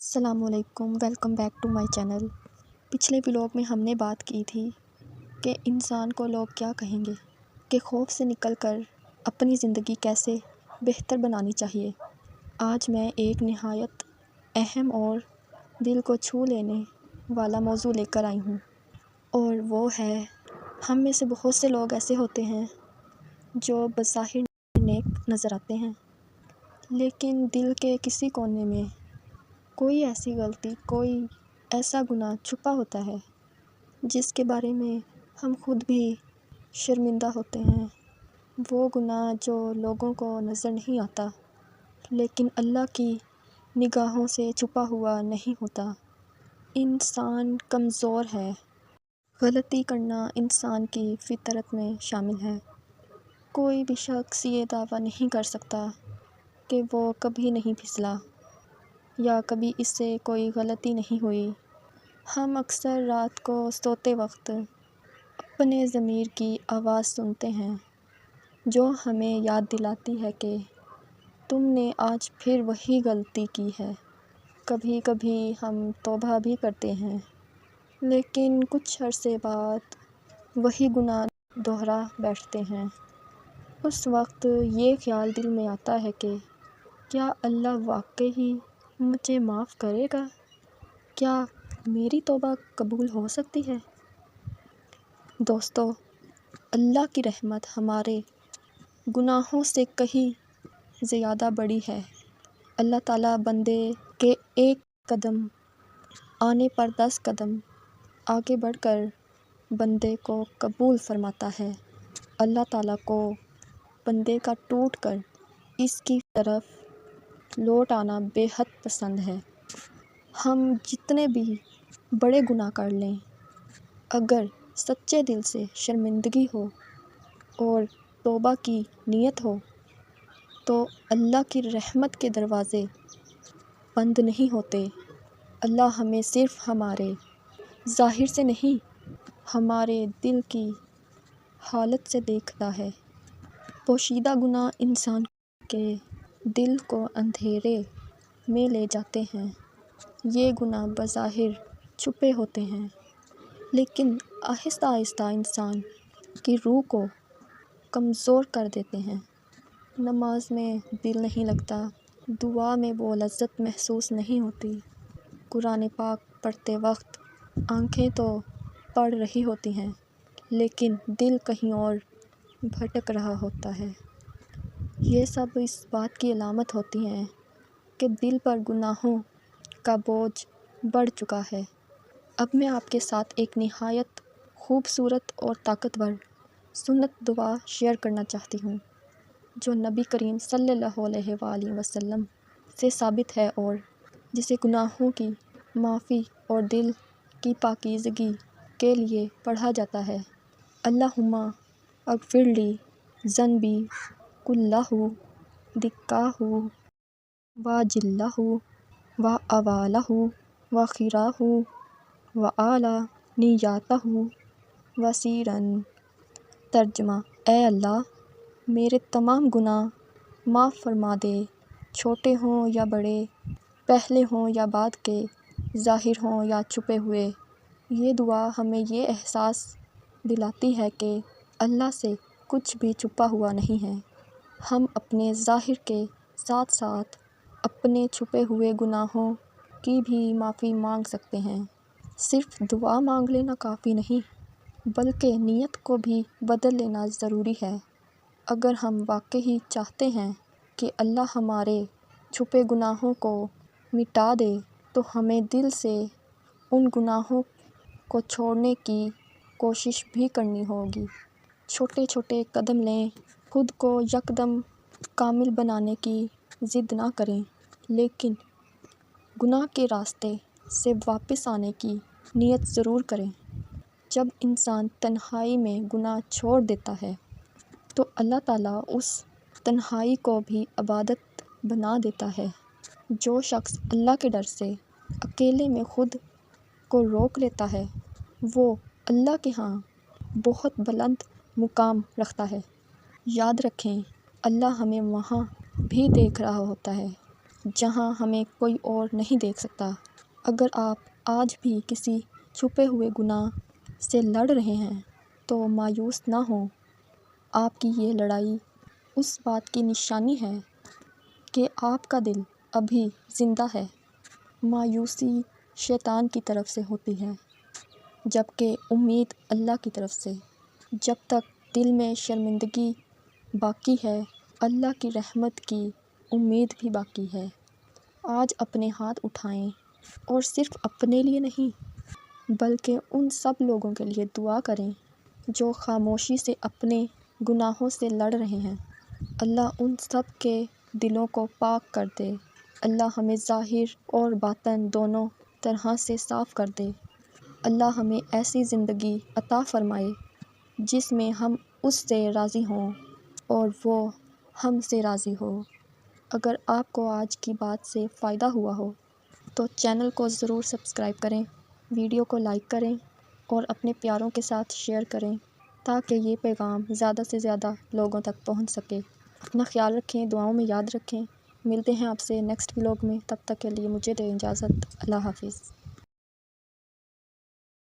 السلام علیکم، welcome back to my channel. پچھلے ولاگ میں ہم نے بات کی تھی کہ انسان کو لوگ کیا کہیں گے، کہ خوف سے نکل کر اپنی زندگی کیسے بہتر بنانی چاہیے۔ آج میں ایک نہایت اہم اور دل کو چھو لینے والا موضوع لے کر آئی ہوں، اور وہ ہے ہم میں سے بہت سے لوگ ایسے ہوتے ہیں جو بظاہر نیک نظر آتے ہیں، لیکن دل کے کسی کونے میں کوئی ایسی غلطی، کوئی ایسا گناہ چھپا ہوتا ہے جس کے بارے میں ہم خود بھی شرمندہ ہوتے ہیں۔ وہ گناہ جو لوگوں کو نظر نہیں آتا، لیکن اللہ کی نگاہوں سے چھپا ہوا نہیں ہوتا۔ انسان کمزور ہے، غلطی کرنا انسان کی فطرت میں شامل ہے۔ کوئی بھی شخص یہ دعویٰ نہیں کر سکتا کہ وہ کبھی نہیں پھسلا یا کبھی اس سے کوئی غلطی نہیں ہوئی۔ ہم اکثر رات کو سوتے وقت اپنے ضمیر کی آواز سنتے ہیں جو ہمیں یاد دلاتی ہے کہ تم نے آج پھر وہی غلطی کی ہے۔ کبھی کبھی ہم توبہ بھی کرتے ہیں، لیکن کچھ عرصے بعد وہی گناہ دوہرا بیٹھتے ہیں۔ اس وقت یہ خیال دل میں آتا ہے کہ کیا اللہ واقعی مجھے معاف کرے گا؟ کیا میری توبہ قبول ہو سکتی ہے؟ دوستو، اللہ کی رحمت ہمارے گناہوں سے کہیں زیادہ بڑی ہے۔ اللہ تعالیٰ بندے کے ایک قدم آنے پر 10 قدم آگے بڑھ کر بندے کو قبول فرماتا ہے۔ اللہ تعالیٰ کو بندے کا ٹوٹ کر اس کی طرف لوٹ آنا بے حد پسند ہے۔ ہم جتنے بھی بڑے گناہ کر لیں، اگر سچے دل سے شرمندگی ہو اور توبہ کی نیت ہو تو اللہ کی رحمت کے دروازے بند نہیں ہوتے۔ اللہ ہمیں صرف ہمارے ظاہر سے نہیں، ہمارے دل کی حالت سے دیکھتا ہے۔ پوشیدہ گناہ انسان کے دل کو اندھیرے میں لے جاتے ہیں۔ یہ گناہ بظاہر چھپے ہوتے ہیں، لیکن آہستہ آہستہ انسان کی روح کو کمزور کر دیتے ہیں۔ نماز میں دل نہیں لگتا، دعا میں وہ لذت محسوس نہیں ہوتی، قرآن پاک پڑھتے وقت آنکھیں تو پڑھ رہی ہوتی ہیں، لیکن دل کہیں اور بھٹک رہا ہوتا ہے۔ یہ سب اس بات کی علامت ہوتی ہے کہ دل پر گناہوں کا بوجھ بڑھ چکا ہے۔ اب میں آپ کے ساتھ ایک نہایت خوبصورت اور طاقتور سنت دعا شیئر کرنا چاہتی ہوں جو نبی کریم صلی اللہ علیہ وآلہ وسلم سے ثابت ہے، اور جسے گناہوں کی معافی اور دل کی پاکیزگی کے لیے پڑھا جاتا ہے۔ اللہم اغفر لی ذنبی کلہ دقہ و جلہ و اولہ و خیرہ و علانیتہ و سرًا۔ ترجمہ: اے اللہ، میرے تمام گناہ معاف فرما دے، چھوٹے ہوں یا بڑے، پہلے ہوں یا بعد کے، ظاہر ہوں یا چھپے ہوئے۔ یہ دعا ہمیں یہ احساس دلاتی ہے کہ اللہ سے کچھ بھی چھپا ہوا نہیں ہے۔ ہم اپنے ظاہر کے ساتھ ساتھ اپنے چھپے ہوئے گناہوں کی بھی معافی مانگ سکتے ہیں۔ صرف دعا مانگ لینا کافی نہیں، بلکہ نیت کو بھی بدل لینا ضروری ہے۔ اگر ہم واقعی چاہتے ہیں کہ اللہ ہمارے چھپے گناہوں کو مٹا دے تو ہمیں دل سے ان گناہوں کو چھوڑنے کی کوشش بھی کرنی ہوگی۔ چھوٹے چھوٹے قدم لیں، خود کو یکدم کامل بنانے کی ضد نہ کریں، لیکن گناہ کے راستے سے واپس آنے کی نیت ضرور کریں۔ جب انسان تنہائی میں گناہ چھوڑ دیتا ہے تو اللہ تعالیٰ اس تنہائی کو بھی عبادت بنا دیتا ہے۔ جو شخص اللہ کے ڈر سے اکیلے میں خود کو روک لیتا ہے، وہ اللہ کے ہاں بہت بلند مقام رکھتا ہے۔ یاد رکھیں، اللہ ہمیں وہاں بھی دیکھ رہا ہوتا ہے۔ جہاں ہمیں کوئی اور نہیں دیکھ سکتا۔ اگر آپ آج بھی کسی چھپے ہوئے گناہ سے لڑ رہے ہیں تو مایوس نہ ہوں۔ آپ کی یہ لڑائی اس بات کی نشانی ہے کہ آپ کا دل ابھی زندہ ہے۔ مایوسی شیطان کی طرف سے ہوتی ہے، جبکہ امید اللہ کی طرف سے۔ جب تک دل میں شرمندگی باقی ہے، اللہ کی رحمت کی امید بھی باقی ہے۔ آج اپنے ہاتھ اٹھائیں اور صرف اپنے لیے نہیں بلکہ ان سب لوگوں کے لیے دعا کریں جو خاموشی سے اپنے گناہوں سے لڑ رہے ہیں۔ اللہ ان سب کے دلوں کو پاک کر دے۔ اللہ ہمیں ظاہر اور باطن دونوں طرح سے صاف کر دے۔ اللہ ہمیں ایسی زندگی عطا فرمائے جس میں ہم اس سے راضی ہوں اور وہ ہم سے راضی ہو۔ اگر آپ کو آج کی بات سے فائدہ ہوا ہو تو چینل کو ضرور سبسکرائب کریں، ویڈیو کو لائک کریں اور اپنے پیاروں کے ساتھ شیئر کریں تاکہ یہ پیغام زیادہ سے زیادہ لوگوں تک پہنچ سکے۔ اپنا خیال رکھیں، دعاؤں میں یاد رکھیں۔ ملتے ہیں آپ سے نیکسٹ ولاگ میں، تب تک کے لیے مجھے دیں اجازت۔ اللہ حافظ۔